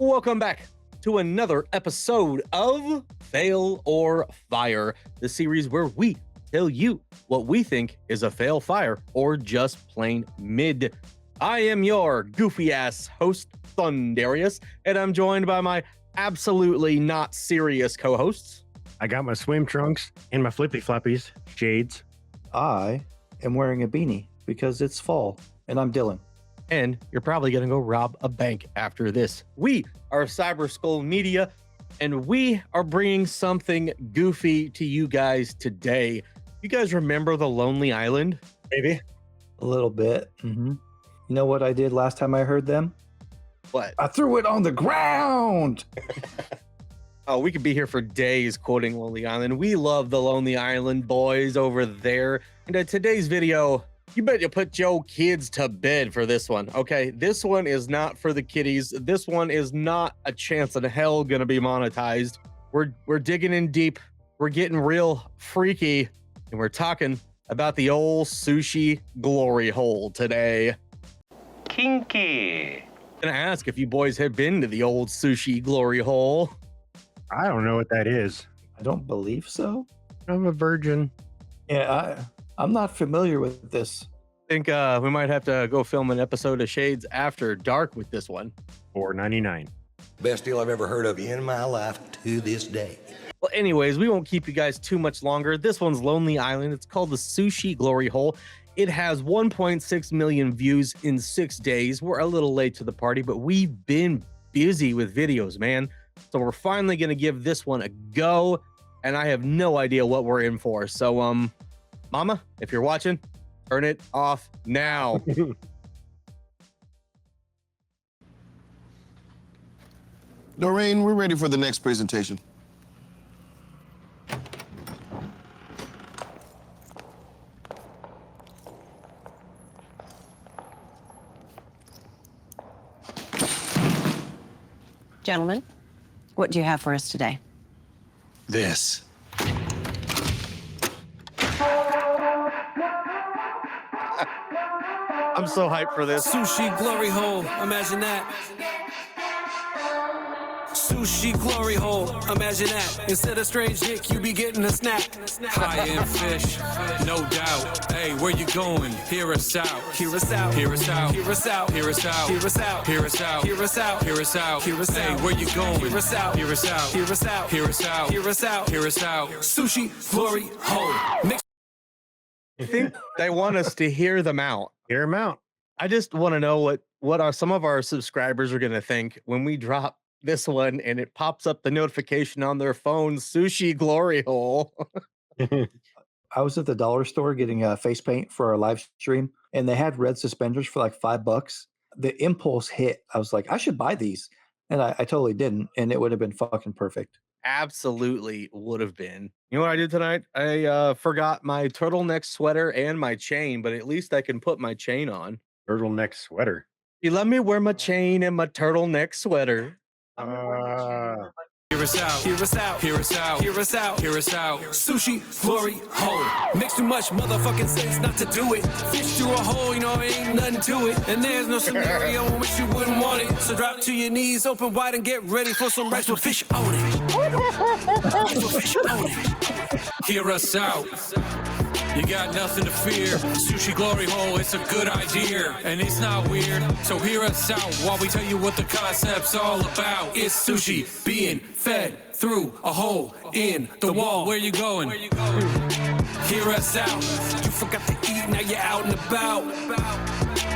Welcome back to another episode of Fail or Fire, the series where we tell you what we think is a fail, fire, or just plain mid. I am your goofy ass host, Thundarius, and I'm joined by my absolutely not serious co-hosts. I got my swim trunks and my flippy floppies, Shades. I am wearing a beanie because it's fall, and I'm Dylan. And you're probably going to go rob a bank after this. We are Cyber Skull Media, and we are bringing something goofy to you guys today. You guys remember the Lonely Island? Maybe. A little bit. Mm-hmm. You know what I did last time I heard them? What? I threw it on the ground! Oh, we could be here for days quoting Lonely Island. We love the Lonely Island boys over there. And in today's video, you bet you put your kids to bed for this one, okay? This one is not for the kiddies. This one is not a chance in hell gonna be monetized. We're digging in deep. We're getting real freaky, and we're talking about the old Sushi Glory Hole today. Kinky. Gonna ask if you boys have been to the old Sushi Glory Hole. I don't know what that is. I don't believe so. I'm a virgin. Yeah, I'm not familiar with this. I think we might have to go film an episode of Shades After Dark with this one. $4.99. Best deal I've ever heard of in my life to this day. Well, anyways, we won't keep you guys too much longer. This one's Lonely Island. It's called the Sushi Glory Hole. It has 1.6 million views in 6 days. We're a little late to the party, but we've been busy with videos, man. So we're finally going to give this one a go, and I have no idea what we're in for. So, Mama, if you're watching, turn it off now. Doreen, we're ready for the next presentation. Gentlemen, what do you have for us today? This. I'm so hyped for this. Sushi Glory Hole, imagine that. Sushi Glory Hole, imagine that. Instead of strange dick, you be getting a snack. High-end fish, no doubt. Hey, where you going? Hear us out. Hear us out. Hear us out. Hear us out. Hear us out. Hear us out. Hear us out. Hear us out. Hear us out. Hear us out. Hey, where you going? Hear us out. Hear us out. Hear us out. Hear us out. Hear us out. Hear us out. Sushi Glory Hole. Mix. I think they want us to hear them out. Hear him out. I just want to know what are some of our subscribers are going to think when we drop this one and it pops up the notification on their phone, Sushi Glory Hole. I was at the dollar store getting face paint for our live stream, and they had red suspenders for like $5. The impulse hit. I was like, I should buy these. And I totally didn't. And it would have been fucking perfect. Absolutely would have been. You know what I did tonight? I forgot my turtleneck sweater and my chain, but at least I can put my chain on. Turtleneck sweater. You let me wear my chain and my turtleneck sweater. Hear us out, hear us out, hear us out, hear us out, hear us out. Sushi Glory Hole. Makes too much motherfucking sense not to do it. Fish through a hole, you know, ain't nothing to it. And there's no scenario in which you wouldn't want it. So drop to your knees, open wide, and get ready for some rice with fish on it. Rice with fish on it. Hear us out. You got nothing to fear. Sushi Glory Hole, it's a good idea. And it's not weird. So hear us out while we tell you what the concept's all about. It's sushi being fed through a hole in the wall. Where you going? Hear us out. You forgot to eat, now you're out and about.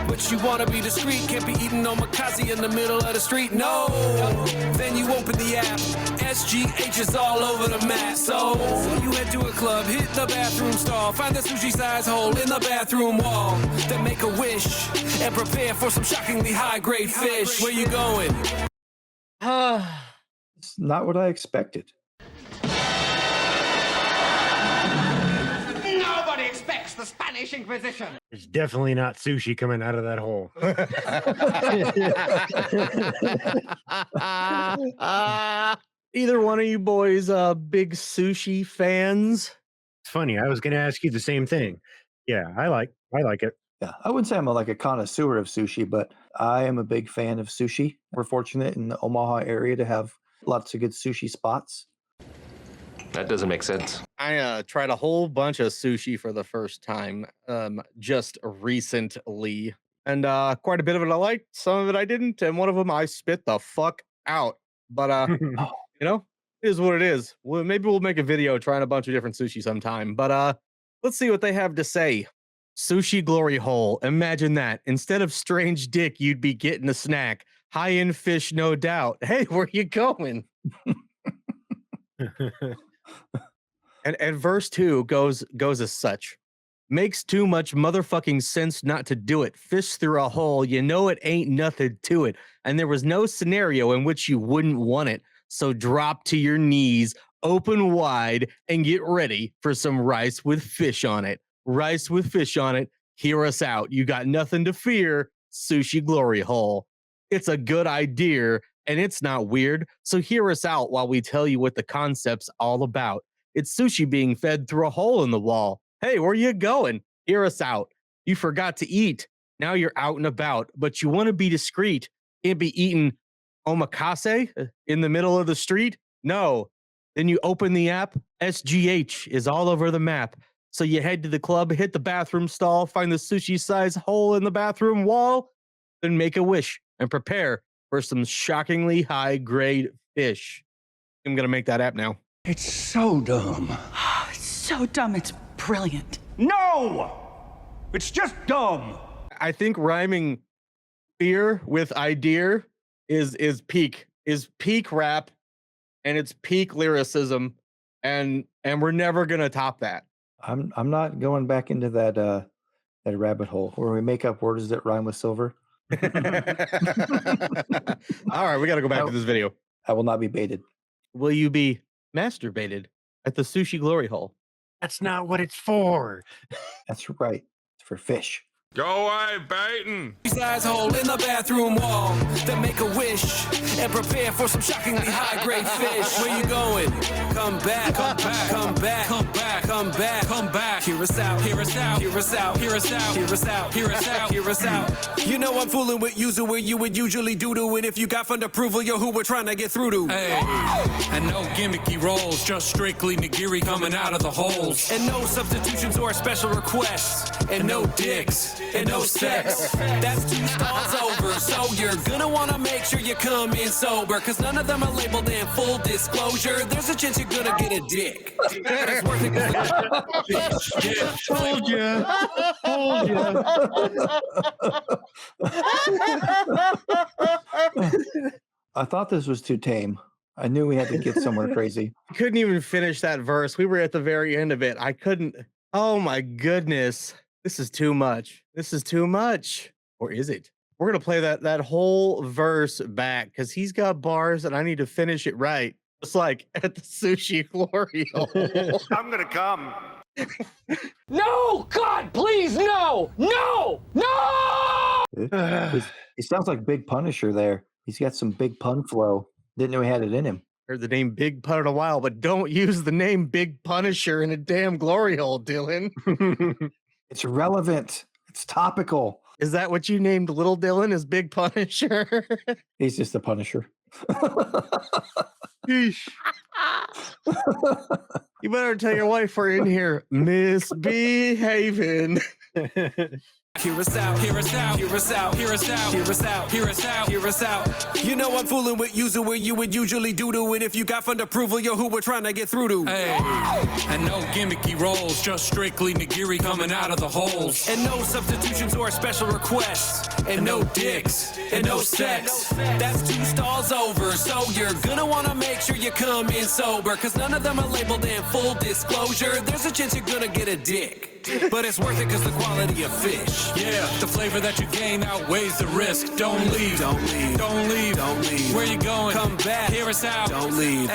But you wanna be discreet, can't be eating omakase in the middle of the street, no. Then you open the app, SGH is all over the map. So you head to a club, hit the bathroom stall, find the sushi size hole in the bathroom wall. Then make a wish and prepare for some shockingly high grade fish. Where you going? It's not what I expected. Nobody expects the Spanish Inquisition. There's definitely not sushi coming out of that hole. Either one of you boys big sushi fans? It's funny. I was going to ask you the same thing. Yeah, I like it. Yeah, I wouldn't say I'm like a connoisseur of sushi, but I am a big fan of sushi. We're fortunate in the Omaha area to have lots of good sushi spots. That doesn't make sense. I tried a whole bunch of sushi for the first time just recently. And quite a bit of it I liked, some of it I didn't, and one of them I spit the fuck out. But Oh, you know, it is what it is. Maybe we'll make a video trying a bunch of different sushi sometime. But let's see what they have to say. Sushi Glory Hole. Imagine that. Instead of strange dick, you'd be getting a snack. High end fish, no doubt. Hey, where you going? And verse 2 goes as such. Makes too much motherfucking sense not to do it. Fish through a hole, you know it ain't nothing to it. And there was no scenario in which you wouldn't want it. So drop to your knees, open wide, and get ready for some rice with fish on it. Rice with fish on it. Hear us out. You got nothing to fear. Sushi Glory Hole. It's a good idea, and it's not weird. So hear us out while we tell you what the concept's all about. It's sushi being fed through a hole in the wall. Hey, where you going? Hear us out. You forgot to eat. Now you're out and about, but you want to be discreet. Can't be eating omakase in the middle of the street? No. Then you open the app. SGH is all over the map. So you head to the club, hit the bathroom stall, find the sushi-sized hole in the bathroom wall, then make a wish and prepare for some shockingly high-grade fish. I'm going to make that app now. It's so dumb. It's so dumb, it's brilliant. No! It's just dumb. I think rhyming fear with idea is peak rap, and it's peak lyricism, and we're never gonna top that. I'm not going back into that rabbit hole where we make up words that rhyme with silver. All right, we got to go back to this video. I will not be baited. Will you be masturbated at the Sushi Glory Hole? That's not what it's for. That's right. It's for fish. Go away, baiting. Size hole in the bathroom wall. Then make a wish and prepare for some shockingly high-grade fish. Where you going? Come back, come back, come back, come back, come back, come back. Hear us out, hear us out, hear us out, hear us out, hear us out, hear us out, hear us out. You know I'm fooling with you, so where you would usually do it if you got fund approval. You're who we're trying to get through to. Hey, and no gimmicky roles, just strictly nigiri coming out of the holes. And no substitutions or special requests, and no dicks. And no sex. That's 2 stalls over. So you're gonna wanna make sure you come in sober, cause none of them are labeled in full disclosure. There's a chance you're gonna get a dick. It's worth it. Yeah. Told ya. Told ya. I thought this was too tame. I knew we had to get somewhere crazy. I couldn't even finish that verse. We were at the very end of it. I couldn't. Oh my goodness. This is too much. This is too much. Or is it? We're going to play that whole verse back because he's got bars and I need to finish it right. Just like at the Sushi Glory Hole. I'm gonna come. No! God, please, no! No! No! He sounds like Big Punisher there. He's got some big pun flow. Didn't know he had it in him. Heard the name Big Pun in a while, but don't use the name Big Punisher in a damn glory hole, Dylan. It's relevant. It's topical. Is that what you named Little Dylan, as Big Punisher? He's just a Punisher. You better tell your wife we're in here misbehaving. Hear us out, hear us out, hear us out, hear us out, hear us out, hear us out, hear us out. You know I'm fooling with you, so where you would usually do it if you got fund approval. You're who we're trying to get through to. Hey, and no gimmicky roles, just strictly nigiri coming out of the holes. And no substitutions or special requests, and no dicks, and no sex. That's 2 stalls over, so you're gonna wanna make sure you come in sober, cause none of them are labeled in full disclosure. There's a chance you're gonna get a dick. But it's worth it cause the quality of fish. Yeah, the flavor that you gain outweighs the risk. Don't leave, don't leave, don't leave, don't leave. Where you going? Come back, hear us out. Don't leave.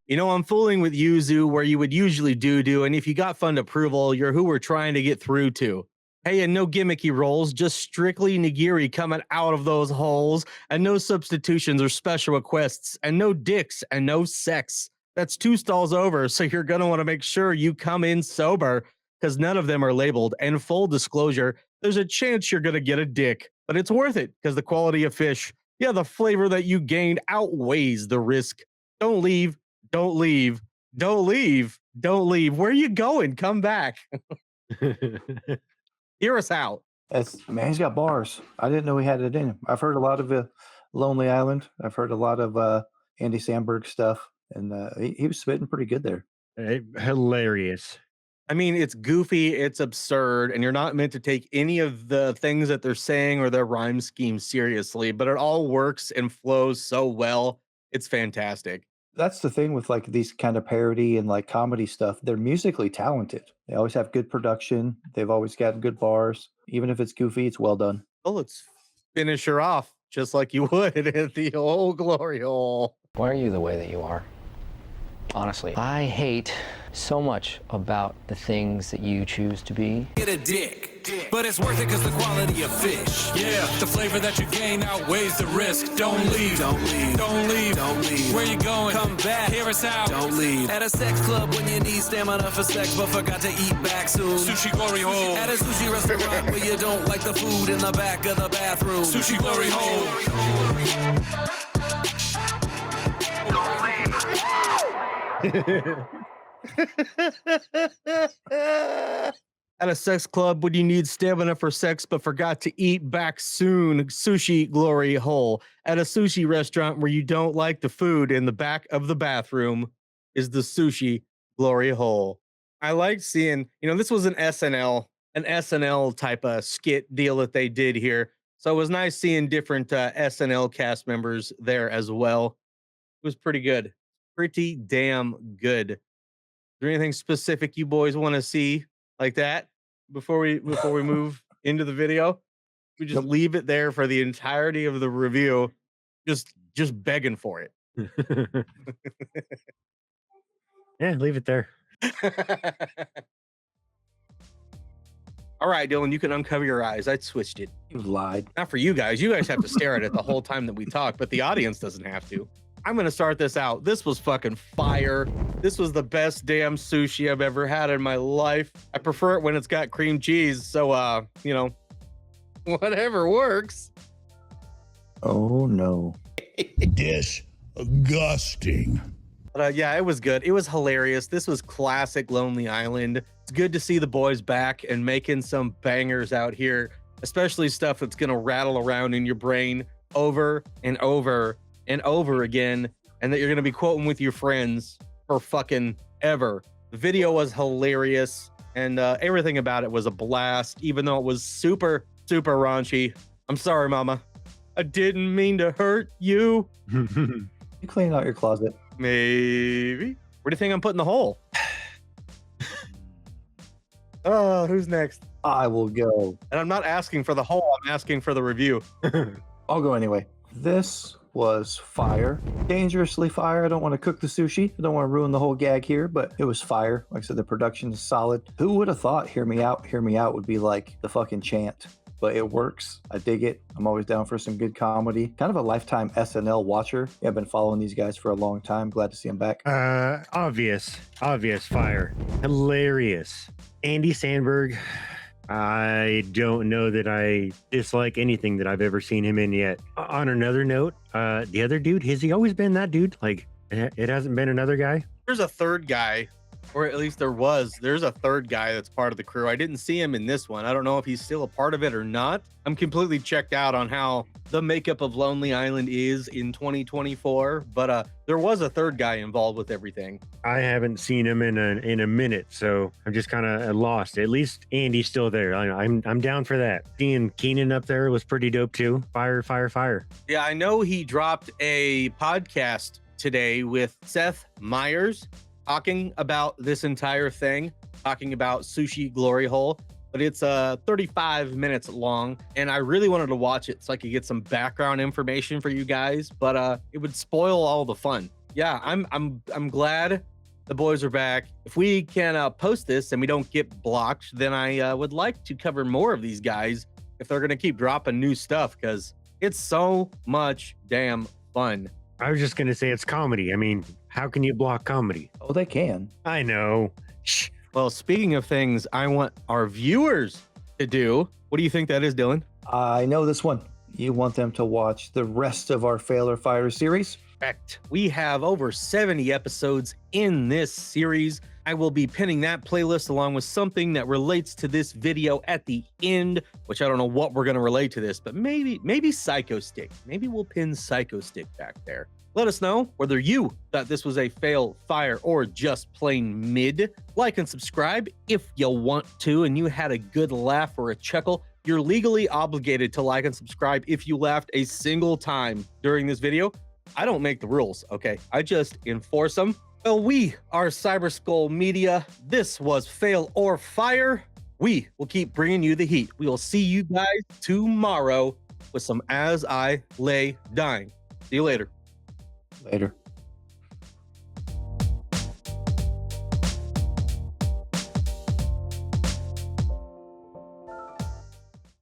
You know, I'm fooling with Yuzu where you would usually do, and if you got fund approval, you're who we're trying to get through to. Hey, and no gimmicky roles, just strictly nigiri coming out of those holes, and no substitutions or special requests, and no dicks, and no sex. That's 2 stalls over, so you're gonna want to make sure you come in sober, because none of them are labeled. And full disclosure, there's a chance you're going to get a dick. but it's worth it because the quality of fish, yeah, the flavor that you gained outweighs the risk. Don't leave, don't leave, don't leave, don't leave. Where are you going? Come back. Hear us out. Man, he's got bars. I didn't know he had it in him. I've heard a lot of Lonely Island. I've heard a lot of Andy Samberg stuff, and he was spitting pretty good there. Hilarious. I mean, it's goofy, it's absurd, and you're not meant to take any of the things that they're saying or their rhyme scheme seriously, but it all works and flows so well. It's fantastic. That's the thing with like these kind of parody and like comedy stuff. They're musically talented. They always have good production. They've always got good bars. Even if it's goofy, it's well done. Well, let's finish her off just like you would at the old glory hole. Why are you the way that you are? Honestly, I hate so much about the things that you choose to be. Get a dick, but it's worth it because the quality of fish. Yeah, the flavor that you gain outweighs the risk. Don't leave, don't leave, don't leave, don't leave. Where you going? Come back, hear us out. Don't leave. At a sex club when you need stamina for sex, but forgot to eat back soon. Sushi Glory Hole. At a sushi restaurant where you don't like the food in the back of the bathroom. Sushi Glory Hole. At a sex club when you need stamina for sex but forgot to eat back soon. Sushi Glory Hole. At a sushi restaurant where you don't like the food in the back of the bathroom is the Sushi Glory Hole. I like seeing, this was an SNL type of skit deal that they did here. So it was nice seeing different SNL cast members there as well. It was pretty good. Pretty damn good. Is there anything specific you boys want to see like that before we move into the video? We just leave it there for the entirety of the review, just begging for it. Yeah, leave it there. All right, Dylan, you can uncover your eyes. I switched it. You lied. Not for you guys. You guys have to stare at it the whole time that we talk, but the audience doesn't have to. I'm going to start this out. This was fucking fire. This was the best damn sushi I've ever had in my life. I prefer it when it's got cream cheese. So, whatever works. Oh, no. Disgusting. But yeah, it was good. It was hilarious. This was classic Lonely Island. It's good to see the boys back and making some bangers out here, especially stuff that's going to rattle around in your brain over and over and over again, and that you're going to be quoting with your friends for fucking ever. The video was hilarious, and everything about it was a blast, even though it was super, super raunchy. I'm sorry, Mama. I didn't mean to hurt you. You clean out your closet. Maybe. Where do you think I'm putting the hole? Oh, who's next? I will go. And I'm not asking for the hole, I'm asking for the review. I'll go anyway. This was fire. Dangerously fire. I don't want to cook the sushi. I don't want to ruin the whole gag here, but it was fire. Like I said, the production is solid. Who would have thought Hear Me Out would be like the fucking chant? But it works. I dig it. I'm always down for some good comedy. Kind of a lifetime SNL watcher. Yeah, I've been following these guys for a long time. Glad to see them back. Obvious fire. Hilarious. Andy Samberg. I don't know that I dislike anything that I've ever seen him in yet. On another note, the other dude, has he always been that dude? Like, it hasn't been another guy? There's a third guy, or at least there's a third guy that's part of the crew. I didn't see him in this one. I don't know if he's still a part of it or not. I'm completely checked out on how the makeup of Lonely Island is in 2024, but there was a third guy involved with everything. I haven't seen him in a minute, so I'm just kind of lost. At least Andy's still there. I'm down for that. Seeing Keenan up there was pretty dope too. Fire. Yeah, I know he dropped a podcast today with Seth Meyers talking about this entire thing, talking about Sushi Glory Hole, but it's 35 minutes long, and I really wanted to watch it so I could get some background information for you guys, but it would spoil all the fun. Yeah, I'm glad the boys are back. If we can post this and we don't get blocked, then I would like to cover more of these guys if they're gonna keep dropping new stuff, because it's so much damn fun. I was just gonna say it's comedy. I mean, how can you block comedy? Oh, they can. I know. Shh. Well, speaking of things I want our viewers to do, what do you think that is, Dylan? I know this one. You want them to watch the rest of our Fail or Fire series? Correct. We have over 70 episodes in this series. I will be pinning that playlist along with something that relates to this video at the end, which I don't know what we're going to relate to this, but maybe Psycho Stick. Maybe we'll pin Psycho Stick back there. Let us know whether you thought this was a fail, fire, or just plain mid. Like and subscribe if you want to, and you had a good laugh or a chuckle. You're legally obligated to like and subscribe if you laughed a single time during this video. I don't make the rules, okay? I just enforce them. Well, we are Cyber Skull Media. This was Fail or Fire. We will keep bringing you the heat. We will see you guys tomorrow with some As I Lay Dying. See you later. Later.